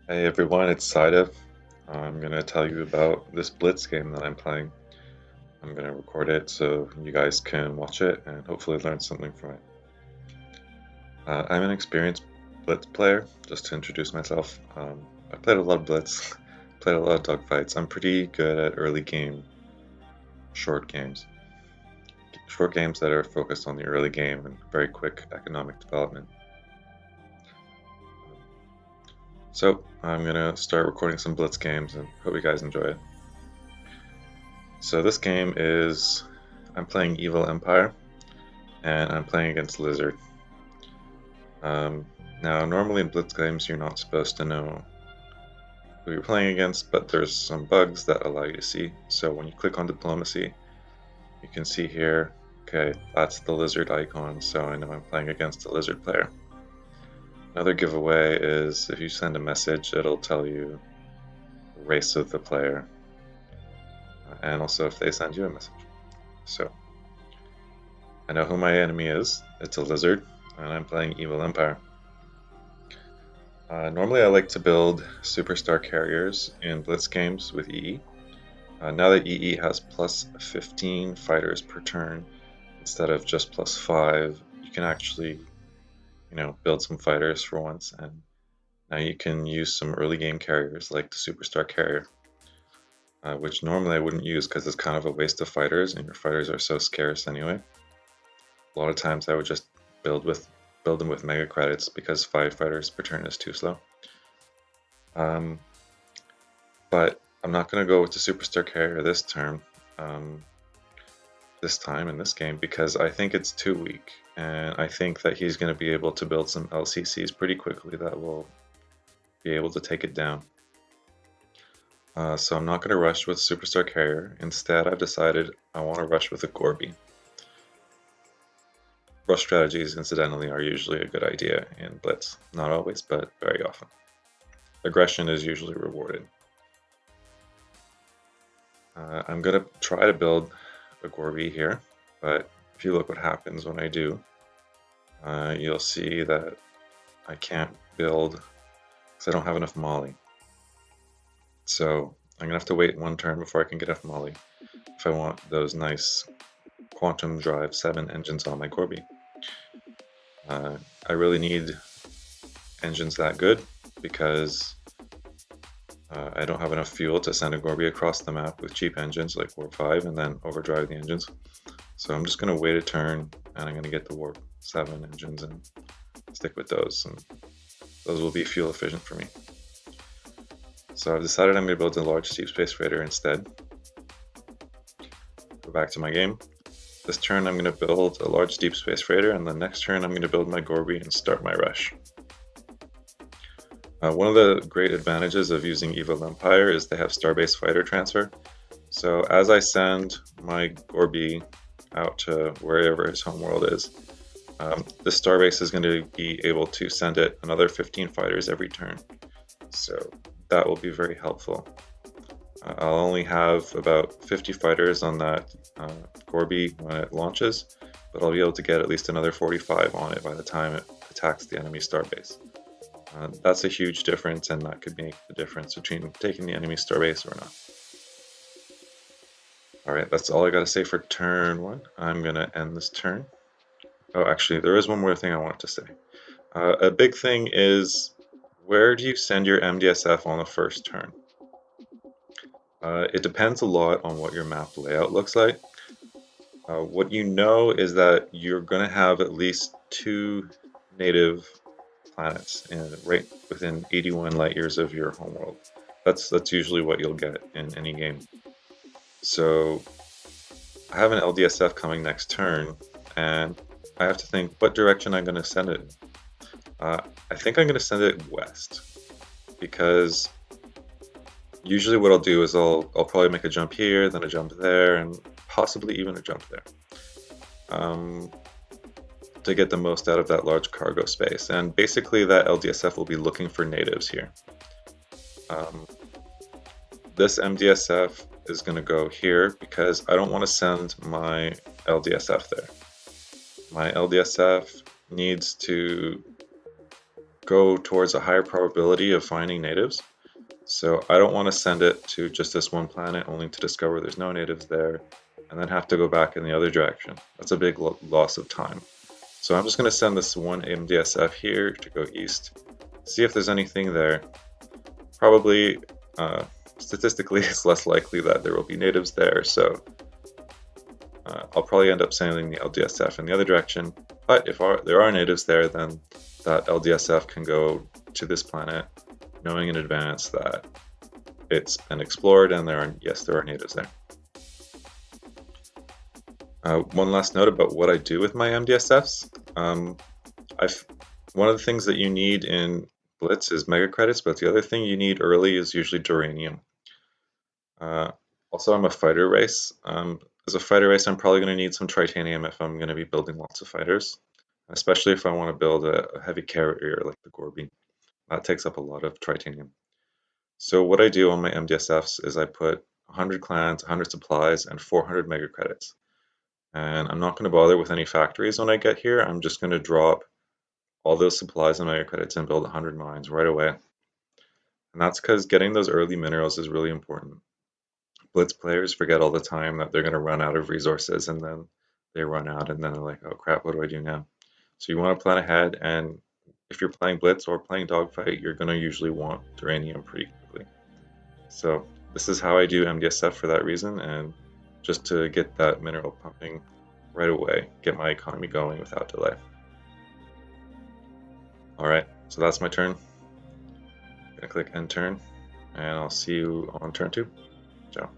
Hey everyone, it's Saida. I'm going to tell you about this Blitz game that I'm playing. I'm going to record it so you guys can watch it and hopefully learn something from it. I'm an experienced Blitz player, just to introduce myself. I played a lot of Blitz, played a lot of dogfights. I'm pretty good at early game, short games. Short games that are focused on the early game and very quick economic development. So I'm going to start recording some Blitz games and hope you guys enjoy it. So this game is, I'm playing Evil Empire, and I'm playing against Lizard. Now, normally in Blitz games, you're not supposed to know who you're playing against, but there's some bugs that allow you to see. So when you click on Diplomacy, you can see here, okay, that's the Lizard icon, so I know I'm playing against a Lizard player. Another giveaway is if you send a message, it'll tell you the race of the player, and also if they send you a message. So I know who my enemy is. It's a Lizard, and I'm playing Evil Empire. Normally I like to build superstar carriers in Blitz games with EE. Now that EE has plus 15 fighters per turn instead of just plus 5, you can actually, build some fighters for once, and now you can use some early game carriers like the superstar carrier, which normally I wouldn't use because it's kind of a waste of fighters, and your fighters are so scarce anyway. A lot of times I would just build them with mega credits because 5 fighters per turn is too slow. But I'm not going to go with the superstar carrier this time in this game, because I think it's too weak, and I think that he's going to be able to build some LCCs pretty quickly that will be able to take it down. So I'm not going to rush with superstar carrier. Instead, I've decided I want to rush with a Gorby. Rush strategies, incidentally, are usually a good idea in Blitz. Not always, but very often. Aggression is usually rewarded. I'm going to try to build a Gorby here, but if you look what happens when I do, you'll see that I can't build because I don't have enough Molly. So I'm going to have to wait one turn before I can get enough Molly if I want those nice Quantum Drive 7 engines on my Gorby. I really need engines that good because I don't have enough fuel to send a Gorby across the map with cheap engines like Warp 5 and then overdrive the engines. So I'm just going to wait a turn, and I'm going to get the Warp 7 engines and stick with those, and those will be fuel efficient for me. So I've decided I'm going to build a large Deep Space Freighter instead. Go back to my game. This turn I'm going to build a large Deep Space Freighter, and the next turn I'm going to build my Gorby and start my rush. One of the great advantages of using Evil Empire is they have Starbase Fighter Transfer. So as I send my Gorby out to wherever his homeworld is, the Starbase is going to be able to send it another 15 fighters every turn. So that will be very helpful. I'll only have about 50 fighters on that Gorby when it launches, but I'll be able to get at least another 45 on it by the time it attacks the enemy Starbase. That's a huge difference, and that could make the difference between taking the enemy starbase or not. Alright, that's all I gotta say for turn 1. I'm gonna end this turn. Oh, actually, there is one more thing I want to say. A big thing is, where do you send your MDSF on the first turn? It depends a lot on what your map layout looks like. What you know is that you're gonna have at least 2 native planets right within 81 light years of your homeworld. That's usually what you'll get in any game. So I have an LDSF coming next turn, and I have to think what direction I'm going to send it. I think I'm going to send it west, because usually what I'll do is I'll probably make a jump here, then a jump there, and possibly even a jump there. To get the most out of that large cargo space. And basically that LDSF will be looking for natives here. This MDSF is going to go here because I don't want to send my LDSF there. My LDSF needs to go towards a higher probability of finding natives. So I don't want to send it to just this one planet only to discover there's no natives there and then have to go back in the other direction. That's a big loss of time. So I'm just going to send this one MDSF here to go east, see if there's anything there. Probably, statistically, it's less likely that there will be natives there, so I'll probably end up sending the LDSF in the other direction. But if there are natives there, then that LDSF can go to this planet, knowing in advance that it's been explored and yes, there are natives there. One last note about what I do with my MDSFs. One of the things that you need in Blitz is mega credits, but the other thing you need early is usually duranium. Also, I'm a fighter race. As a fighter race, I'm probably going to need some tritanium if I'm going to be building lots of fighters, especially if I want to build a heavy carrier like the Gorby. That takes up a lot of tritanium. So what I do on my MDSFs is I put 100 clans, 100 supplies, and 400 mega credits. And I'm not going to bother with any factories when I get here. I'm just going to drop all those supplies and mega credits and build 100 mines right away. And that's because getting those early minerals is really important. Blitz players forget all the time that they're going to run out of resources, and then they run out and then they're like, oh crap, what do I do now? So you want to plan ahead, and if you're playing Blitz or playing Dogfight, you're going to usually want Duranium pretty quickly. So this is how I do MDSF for that reason, and just to get that mineral pumping right away, get my economy going without delay. Alright, so that's my turn. I'm going to click end turn, and I'll see you on turn 2. Ciao.